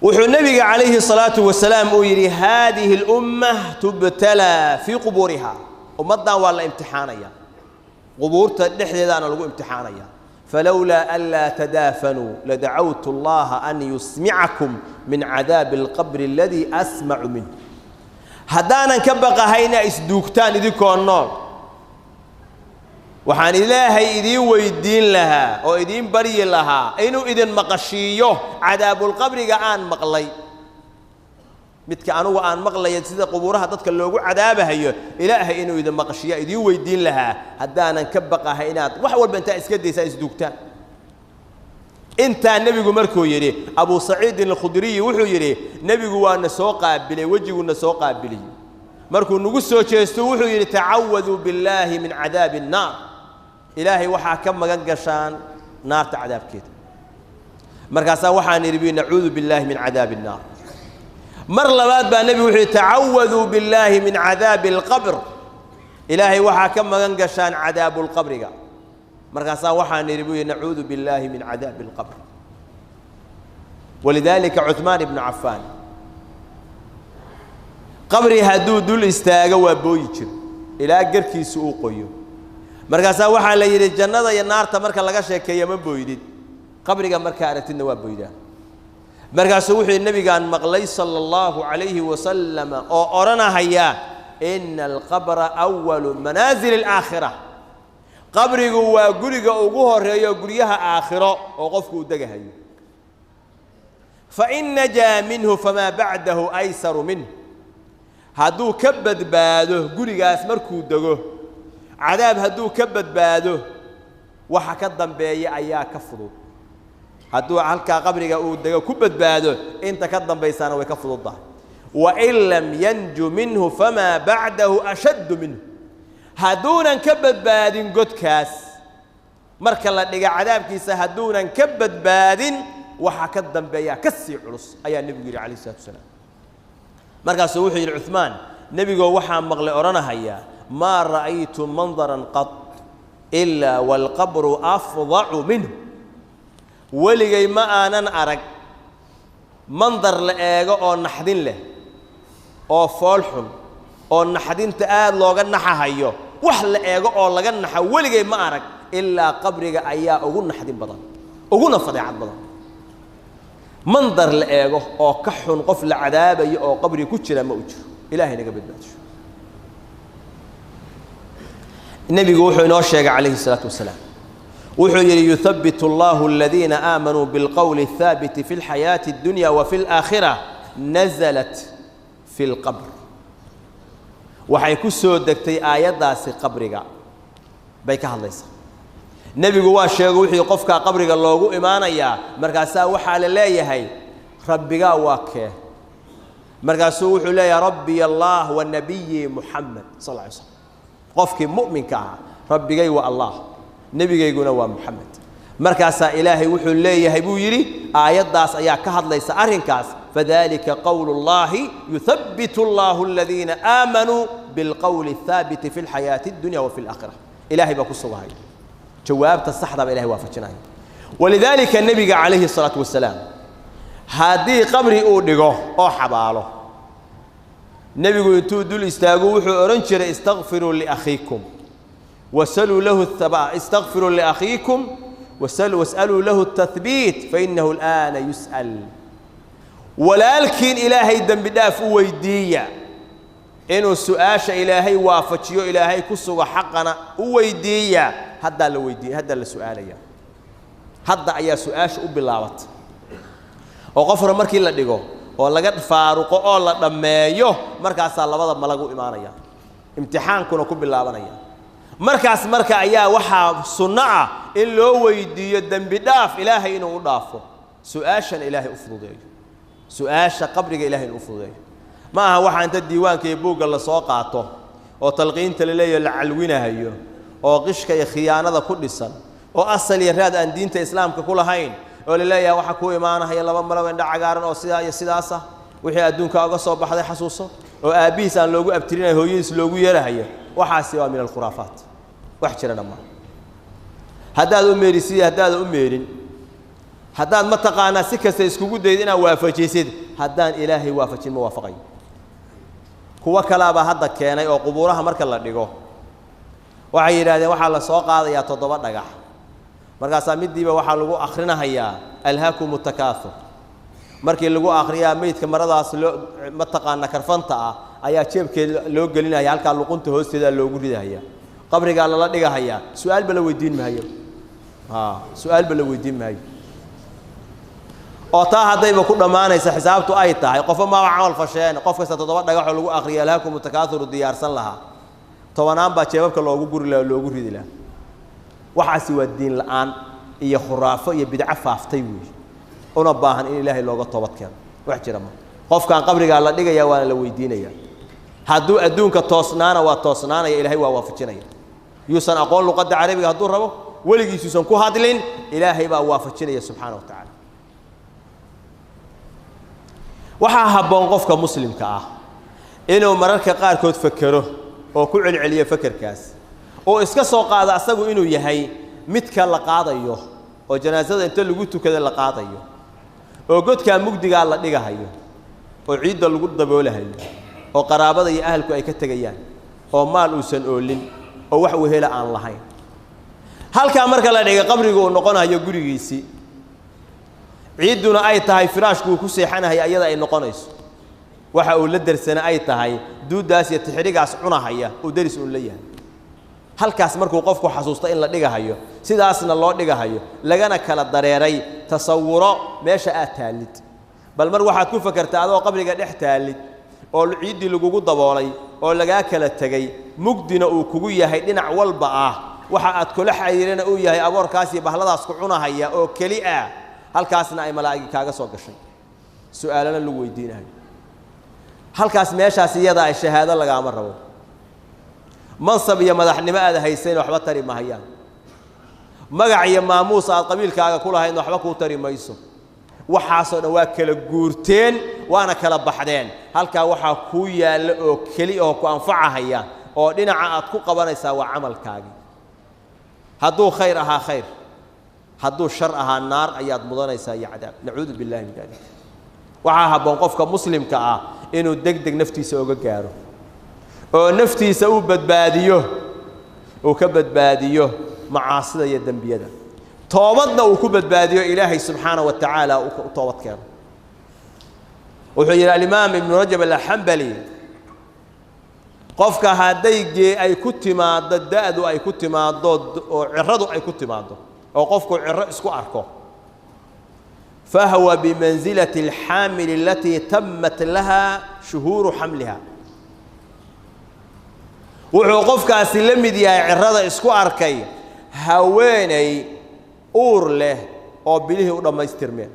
وحو النبي عليه الصلاة والسلام ويري هذه الأمة تبتلى في قبورها ومضى ولا امتحانيا قبور تدحدي أنا لقوا امتحانيا فلولا ألا تدافنوا لدعوت الله أن يسمعكم من عذاب القبر الذي أسمع منه هدانا كبقى هينا إسدوكتان ذيكو النار وحان إلهي إذين ويدين لها أو إذين بري لها إنو إذن مقشيو عذاب القبر قان مقلي متك أنو وآن مقلي يتسيد قبورها تتكلوغو عذابها هي إلهي إنو إذن مقشيو إذين ويدين لها هدانا كبقى هينات وحول بنتا إسكدي سايسدوكتان انت النبي مركو يري أبو سعيد الخدري وحو يري نبي وانا سوقا بلي وجهو سوقا بلي مركو نقصو تشيستو وحو يري تعوذوا بالله من عذاب النار إلهي وحا كم مغنقشان نار تعذاب كيت مركاسا وحا نربي نعوذ بالله من عذاب النار مر لباد با نبي وحي تعوذوا بالله من عذاب القبر إلهي وحا كم مغنقشان عذاب القبر مركاسا وحا نربي نعوذ بالله من عذاب القبر ولذلك عثمان بن عفان قبري هدو دول استاغا وبويجر إلى قركي سوقيو مركاسا وحا لا يري جنة يا نارتا marka laga sheekeeyo ma booydid qabriga marka aragtidna waa booydaan markaasuu wuxuu nabigaan maqlay sallallahu alayhi wa sallam oo oranahaya inna al-qabra awwal manazil al-akhirah qabrigu waa guriga ugu horeeyo guriyaha aakhiro oo qofku u dagahayo fa in najaa minhu fama ba'dahu aysaru minhu haduu ka badbaado gurigaas markuu dago عذاب هدو كبد بادو waxa ka dambeeya ayaa ka fudud haduu halka qabriga uu dago kubad baado inta ka dambeysana way ka fududahay wa in lam yanju minhu fama ba'dahu ashad minhu haduunan ka badbaadin godkaas marka la dhiga cadaabkiisa haduunan ka badbaadin waxa ka dambeeya ka sii culus ayaa nabiga yiri kaleey salaatu wasalaam markaas wuxuu yiri Uthman nabiga waxa maqlay oranahaya ما رأيت منظرا قط إلا والقبر أفظع منه ولغي ما أنا أرق منظر لأيغا أو نحدين له أو فالحن أو نحدين تآل لوغا نحاهيو وحل لأيغا أو لغا نحا ولغي ما أرق إلا قبرغا أيا أغو نحدين بضان أغو نفضيعات بضان منظر لأيغا أو كحن قفل عذابا أو قبري كتشلا ما أجر إلهي نقبل باتشو النبي وحي نوشيق عليه الصلاة والسلام وحي يثبت الله الذين آمنوا بالقول الثابت في الحياة الدنيا وفي الآخرة نزلت في القبر وحي كسو دكتي آيات داسي قبرك بيكها الله يسا النبي وحي وحي قفك قبرك الله إيمانا يا مركاسا وحال الله يهي ربك واكه مركاسا وحي لا يا ربي الله والنبي محمد صلى الله عليه وسلم قفك مؤمن كها ربي جاي والله نبي جاي يقول محمد مركز إلهي وحول الله يهبو يري آيات داس أيا كهد ليس أرنكاس فذلك قول الله يثبت الله الذين آمنوا بالقول الثابت في الحياة الدنيا وفي الآخرة إلهي بقصوا هاي جواب تصحض بإلهي وافتناي ولذلك النبي عليه الصلاة والسلام هذه قبري أودغو أو حباله النبي يقول دول استاغوا وحو أورنجر استغفروا لأخيكم وسلوا له الثبات استغفروا لأخيكم واسألوا له التثبيت فإنه الآن يسأل ولكن إلهي دم بداف ويدية إنه سؤاش إلهي وافتشيو إلهي كسو حقنا ويدية هذا اللي ويدية هذا اللي سؤالية هذا أي سؤاش وبلاوت وغفر مركي لا ديغو oo laga faaruqo oo la dhameeyo markaas labada malagu iimaanaya imtixaankuna ku bilaabanaya markaas marka ayaa waxa sunna ah in loo weydiiyo dambi dhaaf ilaahay inuu dhaafo su'aashan ilaahay u fududeeyo su'aasha qabriga ilaahay inuu fududeeyo ma aha waxa inta diiwaanka iyo buugga la soo qaato oo talqiinta leeyahay la calwinahayo oo qishka iyo khiyaanada ku dhisan oo asal iyo raad aan diinta islaamka ku lahayn ولا يا waxa ku iimaanahay laba malaw indha cagaaran oo sida iyo sidaas ah wixii adduunka uga soo baxday xasuuso oo aabiis aan loogu abtirinayo hooyadiis loogu yeerahayo waxaasi waa min al-khurafat wax jira dhama hadaad u meerisi hadaad u meerin haddaan ma taqaanaa si kasta iskugu dayd inaad waafajisid haddaan ilaahay waafajin ma waafaqayo kuwa kalaaba hadda keenay oo qubuuraha marka la dhigo waxay yiraahdeen waxa la soo qaadayaa 7 dhagax markaas midiiba waxa lagu akhrinayaa alhaakum takaathur markii lagu akhriyaa meydka maradaas ma taqaana karfanta ah ayaa jeebkeeda loo gelinaya halka luqunta hoosteeda loogu ridayaa qabriga la dhigayaa su'aal bala weydiin maayo su'aal bala weydiin maayo oo taa hadayba ku dhamaanaysa xisaabtu ay tahay qof ma amal fasheen qof kasta 7 dhagax lagu akhriyaa alhaakum takaathur diyaarsan laha tobanaan baa jeebabka loogu guri lahaa loogu ridi lahaa waxaasi waa diin la'aan iyo khuraafo iyo bidca faaftay weey una baahan in ilaahay looga toobad keeno wax jira ma qofkan qabriga la dhigaya waa la weydiinaya hadduu adduunka toosnaana waa toosnaanaya ilaahay waa waafajinaya yuusan aqoon luqadda carabiga hadduu rabo weligiisuusan ku hadlin ilaahay baa waafajinaya subxaanahu wa tacaala waxaa habboon qofka muslimka ah inuu mararka qaarkood fakero oo ku celceliyo fakarkaas oo iska soo qaada asagu inuu yahay midka la qaadayo oo janaasada inta lagu tukada la qaadayo oo godka mugdiga la dhigahayo oo ciidda lagu daboolahayo oo qaraabada iyo ahalku ay ka tagayaan oo maal uusan oolin oo wax wehela aan lahayn halka marka la dhigo qabriga uu noqonayo gurigiisii ciiduna ay tahay firaashku ku seexanahay ayada ay noqonayso waxa uu la darsana ay tahay duudaas iyo tixrigaas cunahaya oo daris uu leeyahay halkaas markuu qofku xasuusto in la dhigahayo sidaasna loo dhigahayo lagana kala dareeray tasawuro meesha aad taalid bal mar waxaad ku fakartaa adoo qabriga dhex taalid oo ciidii lagugu daboolay oo laga kala tagay mugdina uu kugu yahay dhinac walba ah waxa aad kula xiriirina uu yahay aboorkaas iyo bahladaas ku cunahaya oo kali ah halkaasna ay malaa'ig kaaga soo gashay su'aalana lagu weydiinayo halkaas meeshaas iyada ay shahaado laga ama rabo mansab iyo madaxnimo aad haysan waxba tari mahayaan magac iyo maamuus aad qabiilkaaga ku lahayn waxba ku tari mayso waxaasoo dhan waa kala guurteen waana kala baxdeen halka waxa ku yaal oo kali oo ku anfacahaya oo dhinaca aad ku qabanaysaa waa amalkaagi hadduu khayr ahaa khayr hadduu shar ahaa naar ayaad mudanaysaa iyo cadaab nacuudu billahi min dalik waxa habboon qofka muslimka ah inuu degdeg naftiisa uga gaaro oo naftiisa uu badbaadiyo oo ka badbaadiyo macaasida iyo dambiyada toobadna uu ku badbaadiyo ilaahay subxaanahu wa ta'ala uu toobad keeno wuxuu yiri al-imaam ibn rajab al-hanbali qofka hadayge ay ku timaado daadu ay ku timaado oo ciradu ay ku timaado oo qofku cirro isku arko فهو بمنزلة الحامل التي تمت لها شهور حملها وعقفك أسلم دي عرض إسكو أركي هويني أور له أو بليه أولا ما يسترمين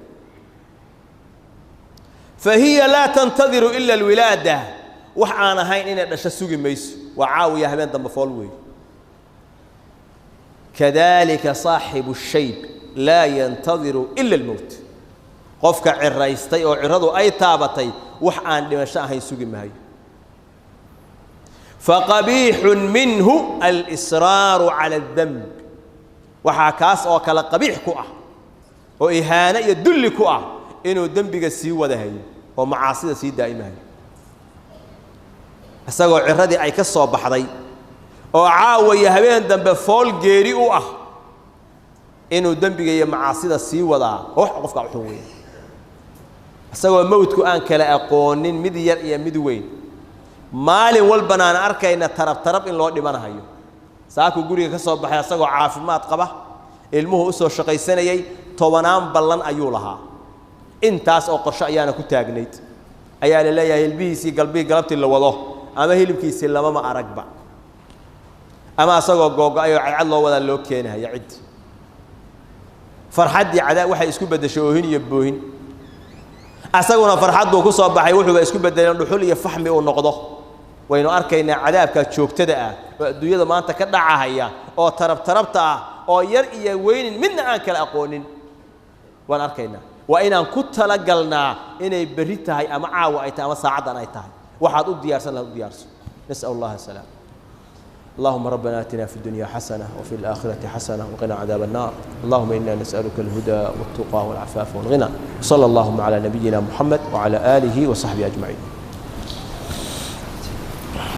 فهي لا تنتظر إلا الولادة وحانا هاين إن الشسوق ميس وعاوية هبين دم فولوي كذلك صاحب الشيب لا ينتظر إلا الموت قفك عريستي أو عرضو أي تابتي وحان لمشاهي سوق مهي فقبيح منه الإصرار على الذنب وحاكاس أو كلا قبيح كوع وإهانة يدل كوع إنه الذنب سيوة ده هي ومعاصي سي دائما أسأقول عرضي أي كسو بحضي وعاوي يهبين ذنب فول جيري إنه الذنب معاصي سيوة ده وحقفك عحوية أسأقول موتك أن كلا أقونين مدير يا مدوين مالي والبنان أركينا ترب إن لو دمنا هيو ساكو غوري كسو بخاي اسغو عافيماد قبا ilmuhu soo shaqaysanayay tobanaan ballan ayuu lahaa intaas oo qorshe ayaana ku taagnayd ayaa la leeyahay ilbihiisii galabtii la wado ama hilibkiisii lama ma aragba ama asagoo googo-ayo cad loo wada loo keenayo cid farxadii cadaa waxay isku bedeshay oohin iyo boohin asaguna farxadu ku soo baxay wuxuu isku bedelay dhuxul iyo fahmi oo noqdo waynu arkaynaa cadaabka joogtada ah oo adduunyada maanta ka dhacaya oo tarabta ah oo yar iyo weyn midna aan kala aqoonin waan arkaynaa waa inaan ku tala galnaa inay bari tahay ama caawa ay tahay ama saacadan ay tahay waxaad u diyaarsan lahayd u diyaarso nas'al allah salaam اللهم ربنا آتنا في الدنيا حسنة وفي الآخرة حسنة وقنا عذاب النار. اللهم إنا نسألك الهدى والتقى والعفاف والغنى. صلى اللهم على نبينا محمد وعلى آله وصحبه أجمعين.